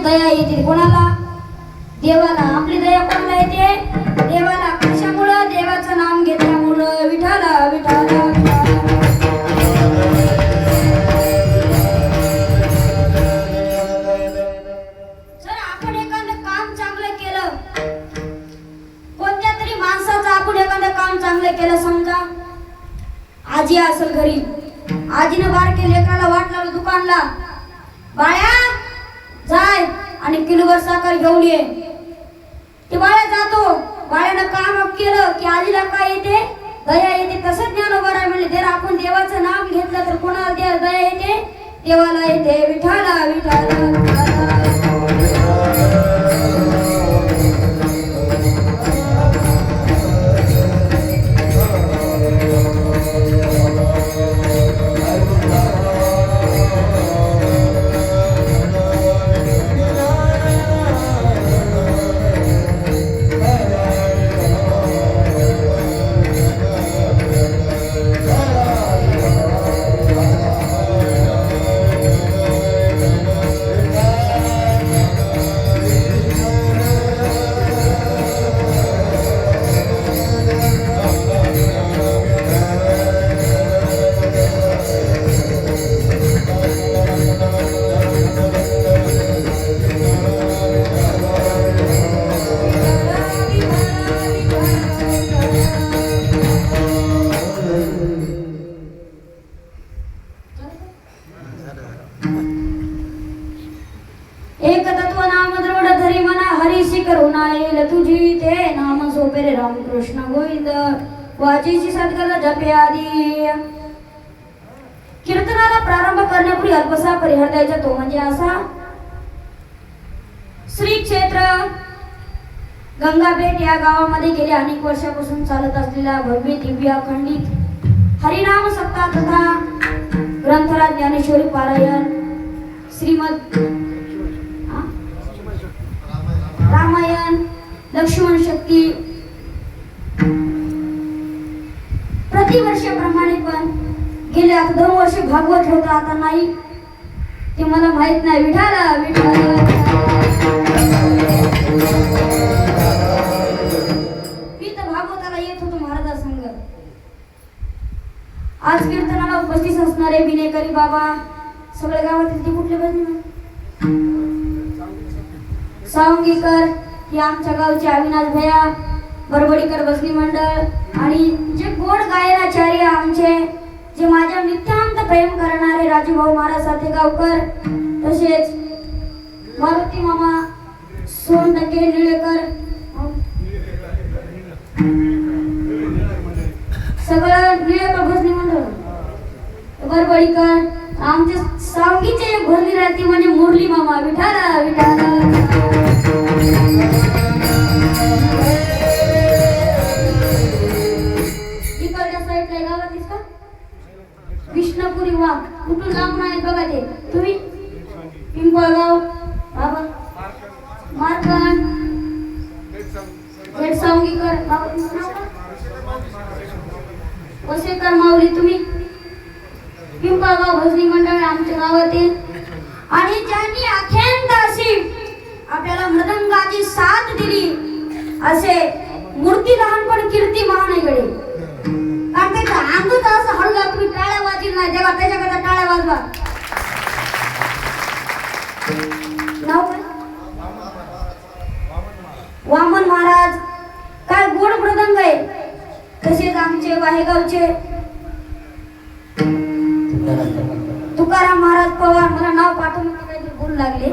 दया येते कोणाला? देवाला. आपली दया कोणाला येते? देवाला. कशामुळं? देवाचं नाम घेतल्यामुळं. विठाला विठाला जर आपण एखादं काम चांगलं केलं, कोणत्या तरी माणसाचं आपण एखादं काम चांगलं केलं, समजा आजी असेल घरी, आजीनं बारके लेकराला वाट लावलं दुकानला, बाळ्या जाय आणि किलोभर साखर घेऊन ये. ते बाळ्या जातो. बाळ्यानं काम केलं की आजीला काय येते? दया येते. तसंच ज्ञानोबा म्हणले जर आपण देवाचं नाम घेतलं तर कोणाला दया येते? देवाला येते. विठाला विठाला विठाला. एक तत्व नाम दृढ धरी मना हरीशी करुणा येईल तुझी. ते नाम सोपे रे रामकृष्ण गोविंद. वाचीची सद्गत जपे आदी. कीर्तनाला प्रारंभ करण्यापूर्वी अल्पसा परिहार द्यायचा, तो म्हणजे असा. श्री क्षेत्र गंगापेठ या गावामध्ये गेल्या अनेक वर्षापासून चालत असलेला भव्य दिव्य अखंडित हरिनाम सप्ताह तथा ग्रंथराज ज्ञानेश्वरी पारायण, श्रीमद रामायण, लक्ष्मण शक्ती प्रतिवर्षाप्रमाणे पण गेले आता 2 वर्ष भागवत होतं, आता नाही ते मला माहित नाही. विठाला विठाला. मी तर भागवताला येत होतो महाराजा संघ. आज कीर्तनाला उपस्थित असणारे विनेकरी बाबा सगळे गावातील ते कुठले भजनी? सावंगीकर हे आमच्या गावचे अविनाश भैया, बरबडीकर भजनी मंडळ आणि जे गोड गायनाचार्य आमचे, जे माझ्या नित्यान्त प्रेम करणारे राजूभाऊ महाराज सातेगावकर, तसेच मारुती मामा सोनटके निळेकर, सगळं निळेकर भजनी मंडळ, बरबडीकर, आमचे सावंगीचे एक भजनी राहते म्हणजे मुरली मामा. विठाला विठाला. इकडच्या साईडला गावातलीच का? विष्णुपुरी वाघ. कुठून लांबून आहेत बघा ते. तुम्ही? पिंपळगाव बाबा मार्कंड जेठ सावंगीकर वसेकर माऊली. तुम्ही? पिंपळगाव भजनी मंडळ आमच्या गावातील. आणि ज्यांनी अखंड अशी आपल्याला मृदंगाची साथ दिली असे मूर्ती लहान पण कीर्ती महान आहे. कारण त्याचा अंगच असं हल्ला, तुम्ही टाळ्या वाजली नाही तेव्हा त्याच्याकडे टाळ्या वाजवा. नाव काय? वामन महाराज. काय गोड मृदंग आहे. तसेच आमचे वाहेगावचे तुकाराम महाराज पवार. मला नाव पाठवून काहीतरी बोलू लागले.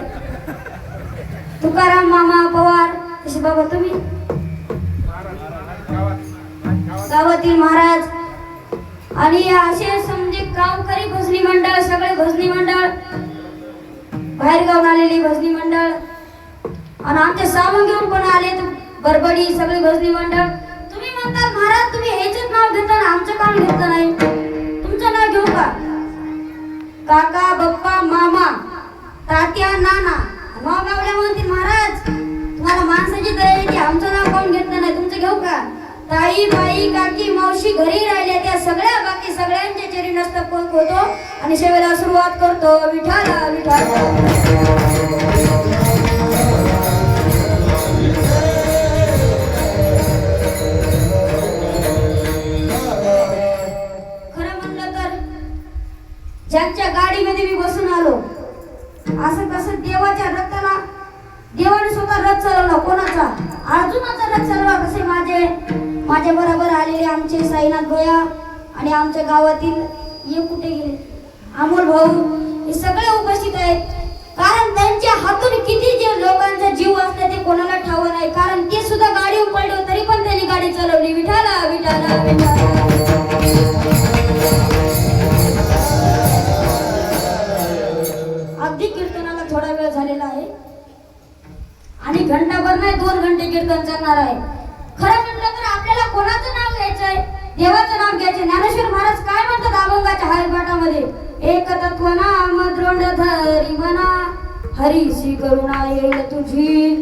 तुकाराम मामा पवार. तसे बाबा तुम्ही? गावातील महाराज. आणि असे समजे गावकरी भजनी मंडळ, सगळे भजनी मंडळ, बाहेर गावून आलेली भजनी मंडळ आणि आमचे सावंग घेऊन पण आले बरबडी, सगळे भजनी मंडळ. तुम्ही म्हणता महाराज तुम्ही ह्याचेच नाव घेता ना, आमचं काम घेतलं नाही. तुमचं नाव घेऊ का? काका, बप्पा, मामा, तात्या, नाना. नाव गावल्या म्हणतील महाराज तुम्हाला माणसाची दया येते, आमचं नाव कोण घेतलं नाही, तुमचं घेऊ का? ताई, बाई, काकी, मावशी घरी राहिल्या त्या सगळ्या बाकी सगळ्यांच्या चरणी नतमस्तक होतो आणि सेवेला सुरुवात करतो. विठाला विठाला. रथ चालवला कोणाचा अर्जुनाचा रथ चालवला कसे माझ्या बरोबर आलेले आमचे साईनाथ भैया आणि आमच्या गावातील ये कुठे गेले अमोल भाऊ हे सगळे उपस्थित आहेत कारण त्यांच्या हातून किती जे लोकांचा जीव असला ते कोणाला ठाव नाही कारण ते सुद्धा गाडी पडले तरी पण त्यांनी गाडी चालवली विठाला विठाला विठाला अगदी कीर्तनाला थोडा वेळ झालेला आहे आणि घंटाभर नाही 2 घंटे कीर्तन चालणार आहे खरं म्हटलं तर आपल्याला कोणाचं नाव घ्यायचंय देवाचं नाव घ्यायचे ज्ञानेश्वर महाराज काय म्हणतात अभंगाच्या हरिपाठामध्ये एक तत्व नाम द्रोंड धरी मना हरीसी करुणा येईल तुझी